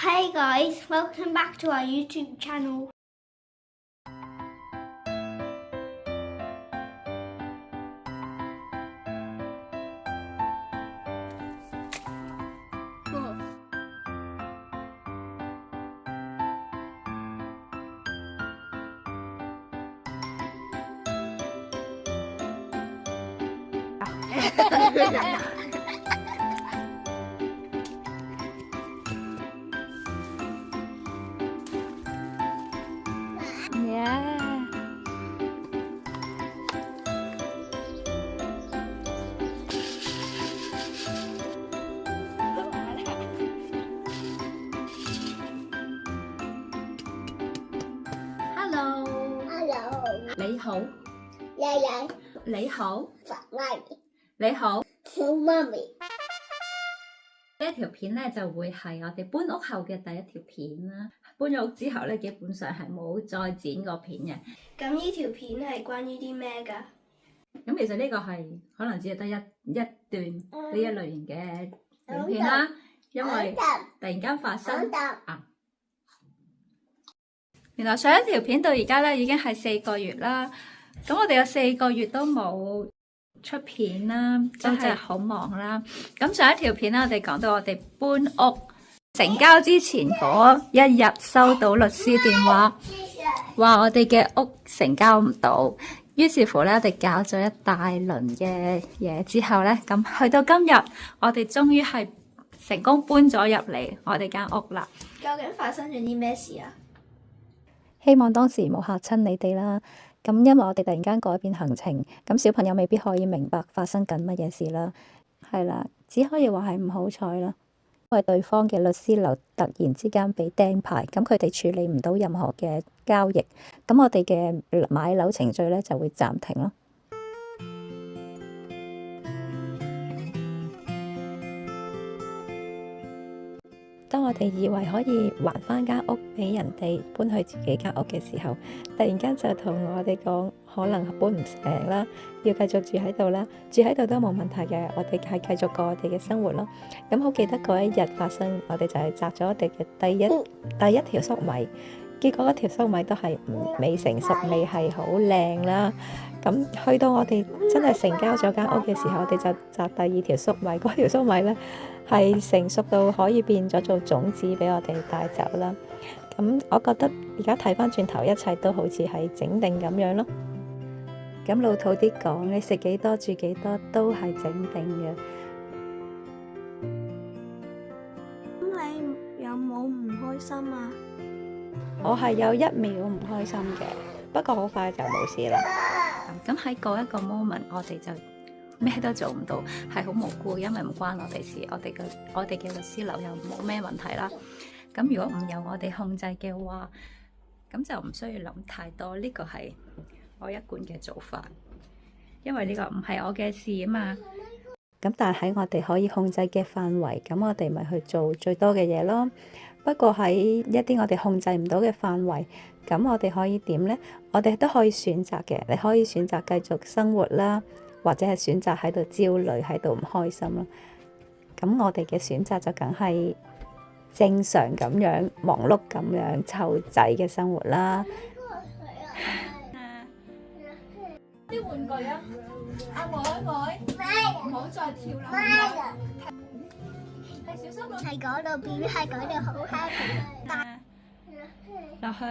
Hey guys, welcome back to our YouTube channel. Yeah. Hello. Hello，你好，爺爺，你好，爸媽咪，你好。小媽咪，呢一條片咧就會係我哋搬屋後嘅第一條片啦。搬咗屋之後咧，基本上係冇再剪過片嘅。咁呢條片係關於啲咩㗎？咁其實呢個係可能只係得一段呢一類型嘅影片啦，因為突然間發生啊。原來上一條片到而家咧已經係4個月啦。咁我哋有4個月都冇出片啦，真係好忙啦。咁上一條片咧，我哋講到我哋搬屋成交之前嗰一日，收到律師電話，話我哋嘅屋成交唔到。於是乎咧，我哋搞咗一大輪嘅嘢之後咧，咁去到今日，我哋終於係成功搬咗入嚟我哋間屋啦。究竟發生咗啲咩事啊？希望當時冇嚇親你哋啦。咁因為我哋突然間改變行程，咁小朋友未必可以明白發生緊乜嘢事啦。係啦，只可以話係唔好彩啦。因為對方嘅律師樓突然之間俾釘牌，咁佢哋處理唔到任何嘅交易，咁我哋嘅買樓程序咧就會暫停咯。當我哋以為可以還翻間屋俾人哋搬去自己間屋嘅時候，突然間就同我哋講可能搬唔成啦，要繼續住喺度啦，住喺度都冇問題嘅，我哋係繼續過我哋嘅生活咯。咁好記得嗰一日發生，我哋就係摘咗我哋嘅第一條粟米，結果嗰條粟米都係未成熟，未係好靚啦。咁去到我哋真係成交咗間屋嘅時候，我哋就摘第二條粟米，嗰條粟米咧係成熟到可以變咗做種子俾我哋帶走啦。咁我覺得而家睇翻轉頭，一切都好似係整定咁樣咯。咁老土啲講，你食幾多住幾多都係整定嘅。咁你有冇唔開心啊？我係有1秒唔開心嘅，不過好快就冇事啦。咁喺嗰一個 moment，我哋就咩都做唔到，係好無辜，因為唔關我哋事，我哋嘅律師樓又冇咩問題啦。咁如果唔由我哋控制嘅話，咁就唔需要諗太多。呢個係我一貫嘅做法，因為呢個唔係我嘅事啊嘛。咁但係喺我哋可以控制嘅範圍，咁我哋咪去做最多嘅嘢咯。不過喺一啲我哋控制唔到嘅範圍，咁我哋可以點呢？我哋都可以選擇嘅，你可以選擇繼續生活啦，或者係選擇喺度焦慮，喺度唔開心咯。咁我哋嘅選擇就梗係正常咁樣忙碌咁樣湊仔嘅生活啦。啲玩具啊，阿妹，唔好再跳啦！係小心喺嗰度變，喺嗰度好 happy。落去。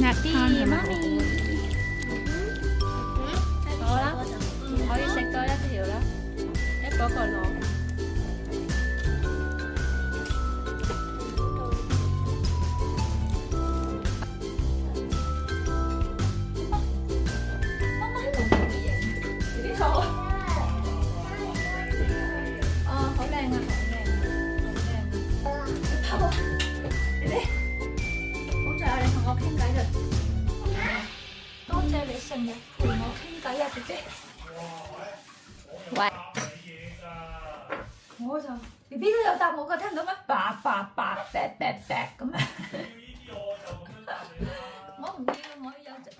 壓啲媽咪，好啦，可以食多一條啦，一個個攞。成日陪我傾偈啊，姐姐。喂，我就 BB 都有答我㗎，聽唔到咩？叭叭叭，噠噠噠咁樣。我唔要，我要有隻。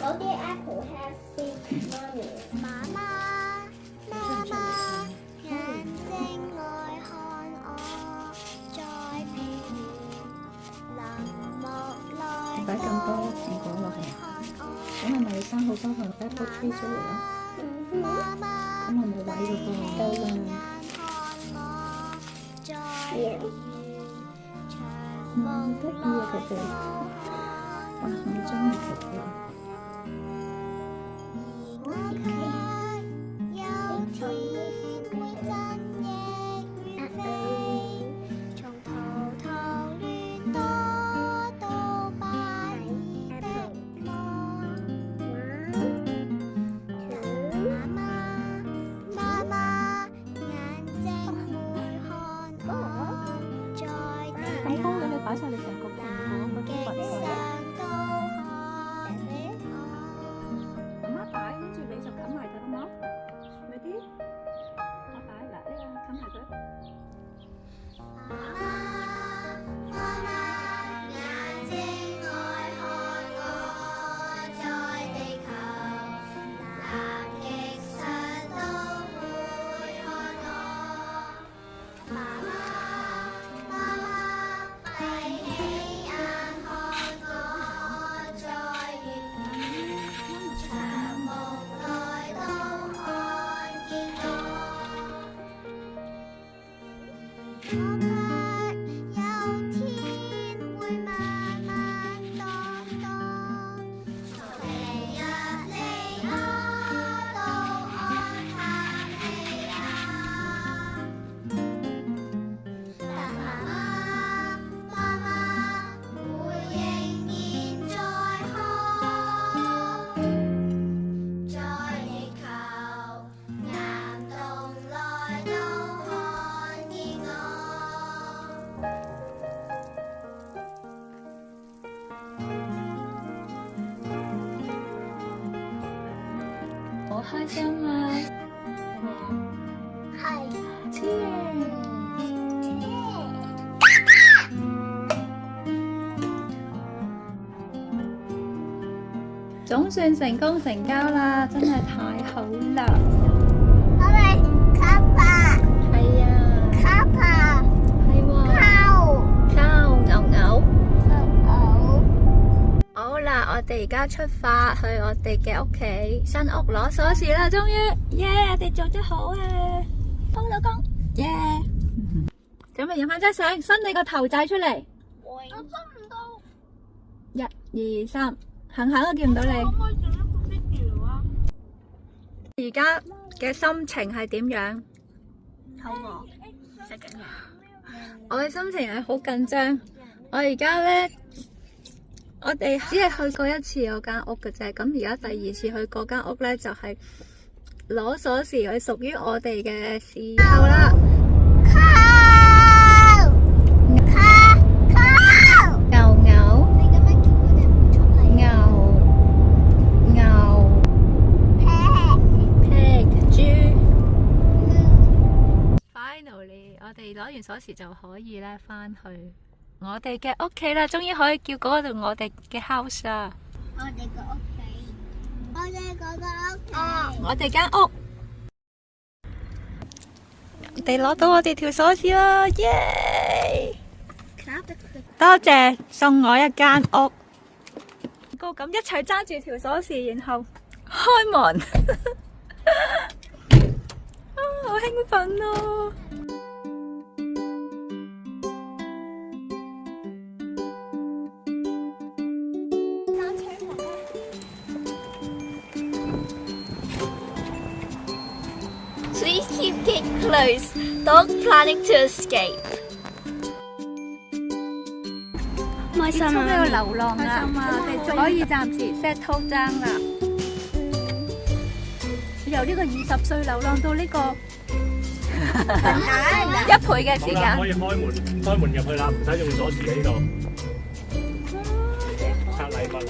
嗰啲 apple have seed mommy。媽媽，媽媽，眼睛愛看我，在平冷漠內擺咁多蘋果落去，咁係咪要生好多份 apple tree 出嚟咯？媽媽，咁係冇位嘅噃，夠啦。得意啊佢哋，哇！我中意佢哋。擺晒你成個蘋果嗰啲雲上去。媽媽擺，跟住你就冚埋佢好冇？快啲，我擺嗱呢個冚埋佢。媽媽，眼睛愛看我，在地球南極上都會看我。媽媽。開心啊！係。總算成功成交啦，真係太好啦！我哋卡巴。係啊。卡巴。係喎。牛牛。好啦，我哋而家出發去我哋嘅屋企新屋攞鎖匙啦，終於，耶！我哋做得好啊，幫老公，耶！準備影翻張相，伸你個頭仔出嚟。我伸唔到。 1、2、3，行都見唔到你。可唔可以整一個 video 啊？而家嘅心情係點樣？肚餓，食緊嘢。我嘅心情係好緊張。我而家呢，我哋只係去過一次嗰間屋嘅啫。咁而家第2次去嗰間屋呢，就係攞鎖匙，佢屬於我哋嘅時候啦。我哋攞完鎖匙就可以咧翻去我哋嘅屋企啦，終於可以叫嗰度我哋嘅 house 啦。我哋個屋企，我哋嗰個屋企，我哋間屋，我哋攞到我哋條鎖匙啦，耶！多謝送我一間屋，高咁一齊揸住條鎖匙，然後開門，好興奮咯！Please keep it close. Don't planning to escape. 開心啊！呢個流浪啊，我哋可以暫時 settle down 啦。由呢個20歲流浪到呢個1倍嘅時好啦，間可。以開門入去啦，唔使用鎖匙喺呢度。拆禮物啦！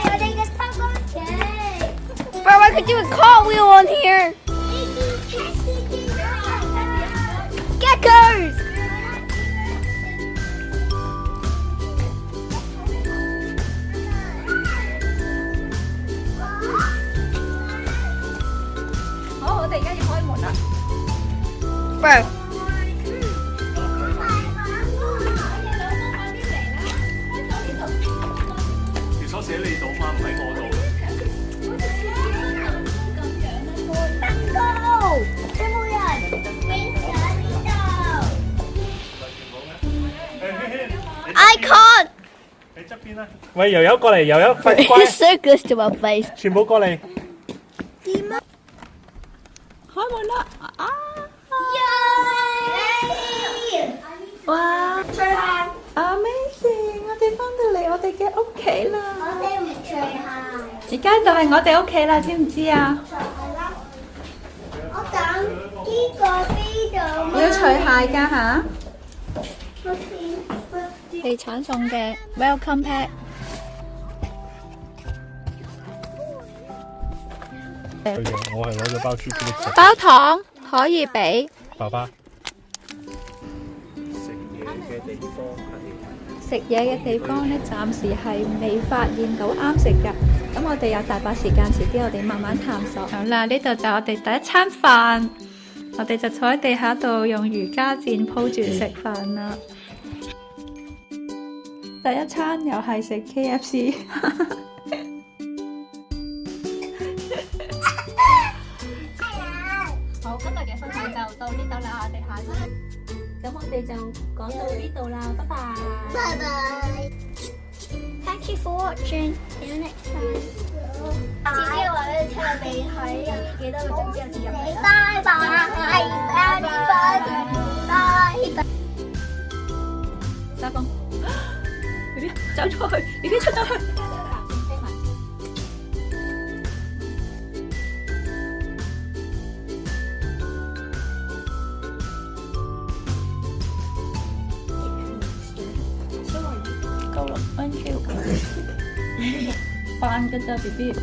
我哋嘅收工期。 Bro, I could do a cartwheel on here. Geckos. 好，我哋而家要開門啦。 Bro. 條鎖匙喺你度嘛，唔喺我度。有冇人冰上呢度？ I can't. 你側邊啦。喂，悠悠過嚟，悠悠快 It's so close to my face. 全部過嚟。開門啦！啊！哇！除鞋， Amazing！我哋翻到嚟我哋嘅屋企啦。我哋唔除鞋。而家就係我哋屋企啦，知唔知啊？我等呢個邊度。要除鞋㗎吓。我先。地產送嘅 Welcome Pack。我係攞咗包朱古力食。包糖可以俾。爸爸。食嘢嘅地方係。食嘢嘅地方咧，暫時係未發現到啱食㗎。咁我哋有大把時間，遲啲我哋慢慢探索。好啦，呢度就我哋第一餐飯，我哋就坐喺地下度用瑜伽墊鋪住食飯啦。第一餐又係食 KFC。好，今日嘅分享就到呢度啦，我哋下次。咁我哋就講到呢度啦，拜拜。拜拜。Thank you for watching. See you next time. 姐姐話俾你聽，你喺幾多個鐘之後至入嚟啦？拜拜，拜拜。收工。B B 走出去 ，B B 出咗去。夠啦，thank you。扮㗎咋 B B。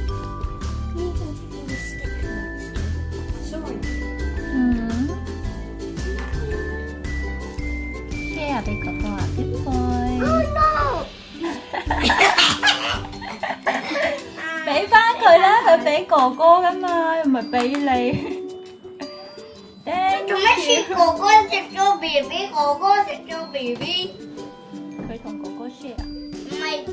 嗯。share 俾哥哥啊，Good boy。俾翻佢啦，佢俾哥哥噶嘛，又唔係俾你。做咩似哥哥食咗 BB， 哥哥食咗 BB？ 佢同哥哥 share。唔係。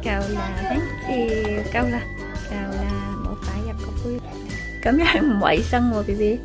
夠啦，thank you，夠啦，夠啦，冇擺入個杯，咁樣唔衞生喎，B B。